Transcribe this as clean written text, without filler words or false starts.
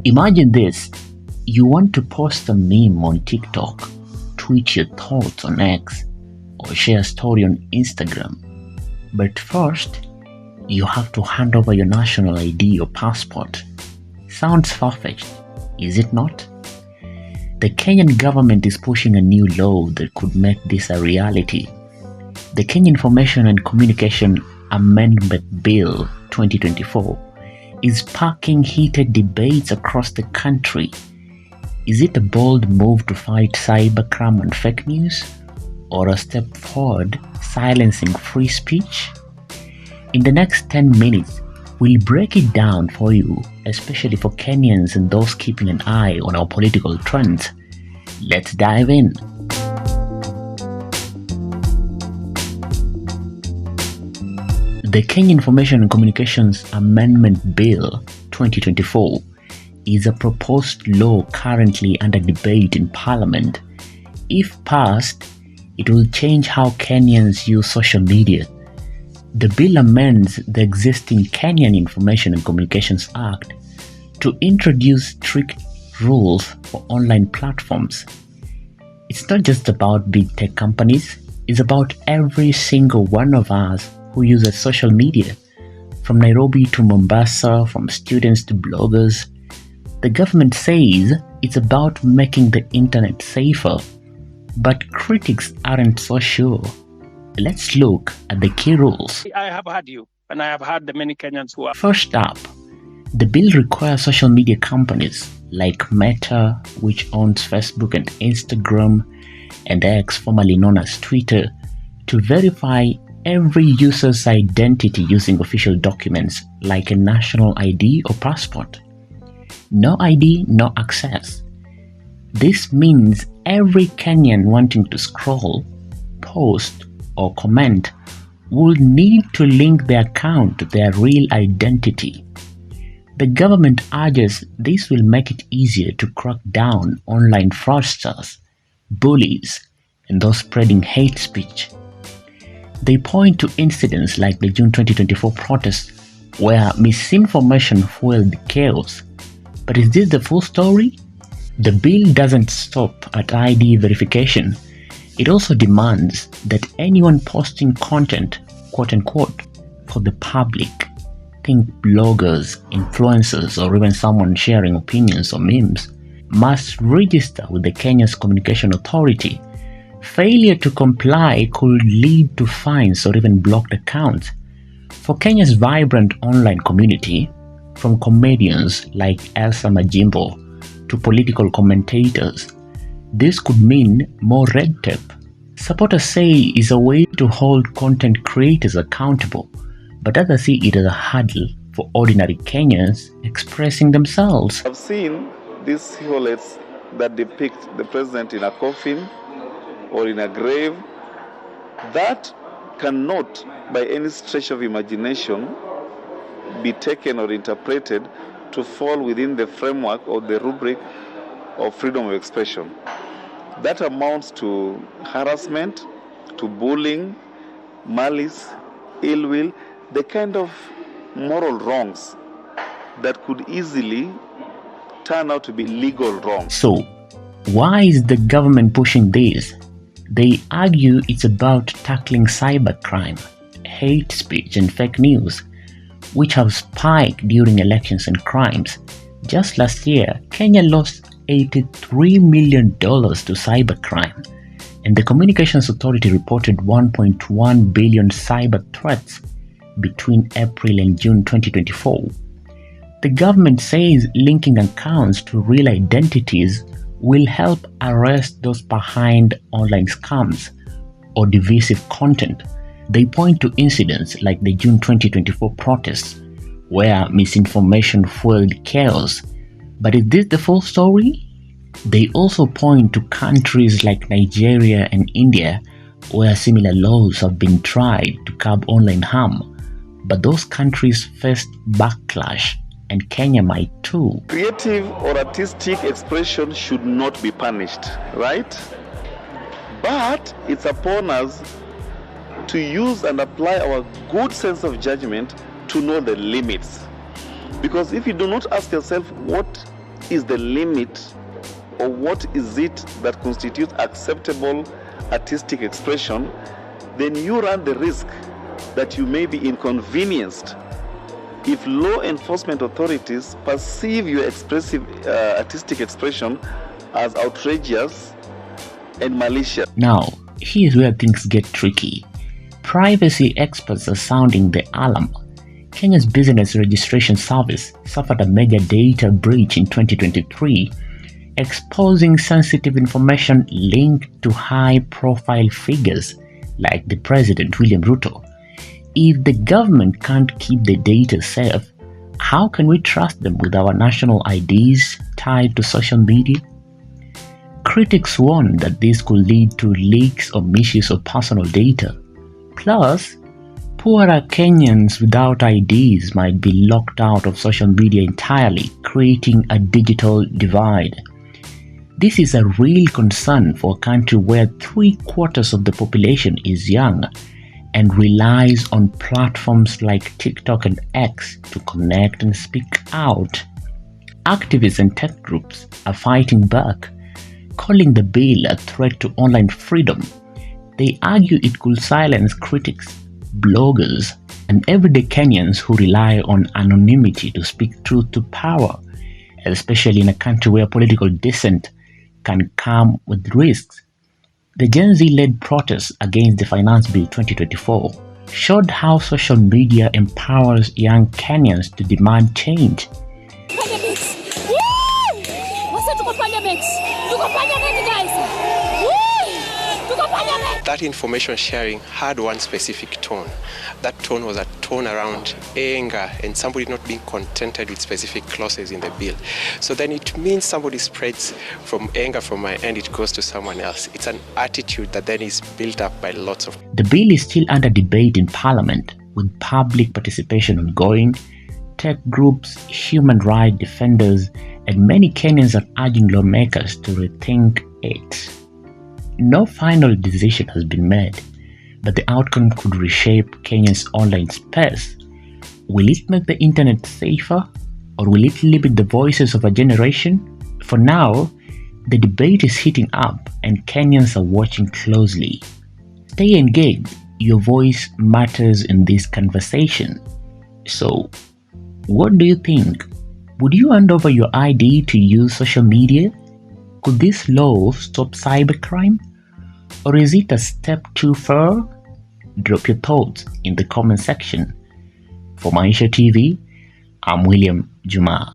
Imagine this. You want to post a meme on TikTok, tweet your thoughts on X, or share a story on Instagram. But first, you have to hand over your national ID or passport. Sounds far-fetched, is it not? The Kenyan government is pushing a new law that could make this a reality. The Kenya Information and Communication Amendment Bill 2024 is sparking heated debates across the country. Is it a bold move to fight cybercrime and fake news, or a step forward silencing free speech? In the next 10 minutes, we'll break it down for you, especially for Kenyans and those keeping an eye on our political trends. Let's dive in. The Kenya Information and Communications Amendment Bill 2024 is a proposed law currently under debate in Parliament. If passed, it will change how Kenyans use social media. The bill amends the existing Kenyan Information and Communications Act to introduce strict rules for online platforms. It's not just about big tech companies, it's about every single one of us who uses social media, from Nairobi to Mombasa, from students to bloggers. The government says it's about making the internet safer, but critics aren't so sure. Let's look at the key rules. I have heard you, and I have heard the many Kenyans who are. First up, the bill requires social media companies like Meta, which owns Facebook and Instagram, and X, formerly known as Twitter, to verify every user's identity using official documents like a national ID or passport. No ID, no access. This means every Kenyan wanting to scroll, post, or comment will need to link their account to their real identity. The government urges this will make it easier to crack down online fraudsters, bullies, and those spreading hate speech. They point to incidents like the June 2024 protests where misinformation fueled chaos. But is this the full story? The bill doesn't stop at ID verification. It also demands that anyone posting content, quote unquote, for the public, think bloggers, influencers, or even someone sharing opinions or memes, must register with the Kenya's Communication Authority. Failure to comply could lead to fines or even blocked accounts. For Kenya's vibrant online community, from comedians like Elsa Majimbo to political commentators, this could mean more red tape. Supporters say it's a way to hold content creators accountable, but others see it as a hurdle for ordinary Kenyans expressing themselves. I've seen these bullets that depict the president in a coffin or in a grave. That cannot, by any stretch of imagination, be taken or interpreted to fall within the framework or the rubric of freedom of expression. That amounts to harassment, to bullying, malice, ill will, the kind of moral wrongs that could easily turn out to be legal wrongs. So, why is the government pushing this? They argue it's about tackling cybercrime, hate speech, and fake news, which have spiked during elections and crimes. Just last year, Kenya lost $83 million to cybercrime, and the Communications Authority reported 1.1 billion cyber threats between April and June 2024. The government says linking accounts to real identities will help arrest those behind online scams or divisive content. They point to incidents like the June 2024 protests, where misinformation fueled chaos. But is this the full story? They also point to countries like Nigeria and India, where similar laws have been tried to curb online harm, but those countries faced backlash, and Kenya might too. Creative or artistic expression should not be punished, right? But it's upon us to use and apply our good sense of judgment to know the limits. Because if you do not ask yourself what is the limit, or what is it that constitutes acceptable artistic expression, then you run the risk that you may be inconvenienced if law enforcement authorities perceive your expressive artistic expression as outrageous and malicious. Now, here's where things get tricky. Privacy experts are sounding the alarm. Kenya's Business Registration Service suffered a major data breach in 2023, exposing sensitive information linked to high-profile figures like the President William Ruto. If the government can't keep the data safe, how can we trust them with our national IDs tied to social media? Critics warn that this could lead to leaks or misuse of personal data. Plus, poorer Kenyans without IDs might be locked out of social media entirely, creating a digital divide. This is a real concern for a country where 3/4 of the population is young and relies on platforms like TikTok and X to connect and speak out. Activists and tech groups are fighting back, calling the bill a threat to online freedom. They argue it could silence critics, bloggers, and everyday Kenyans who rely on anonymity to speak truth to power, especially in a country where political dissent can come with risks. The Gen Z-led protests against the Finance Bill 2024 showed how social media empowers young Kenyans to demand change. That information sharing had one specific tone. That tone was a tone around anger and somebody not being contented with specific clauses in the bill. So then it means somebody spreads from anger from my end, it goes to someone else. It's an attitude that then is built up by lots of... The bill is still under debate in Parliament, with public participation ongoing. Tech groups, human rights defenders, and many Kenyans are urging lawmakers to rethink it. No final decision has been made, but the outcome could reshape Kenya's online space. Will it make the internet safer, or will it limit the voices of a generation? For now, the debate is heating up and Kenyans are watching closely. Stay engaged. Your voice matters in this conversation. So, what do you think? Would you hand over your ID to use social media? Could this law stop cybercrime? Or is it a step too far? Drop your thoughts in the comment section. For Maisha TV, I'm William Juma.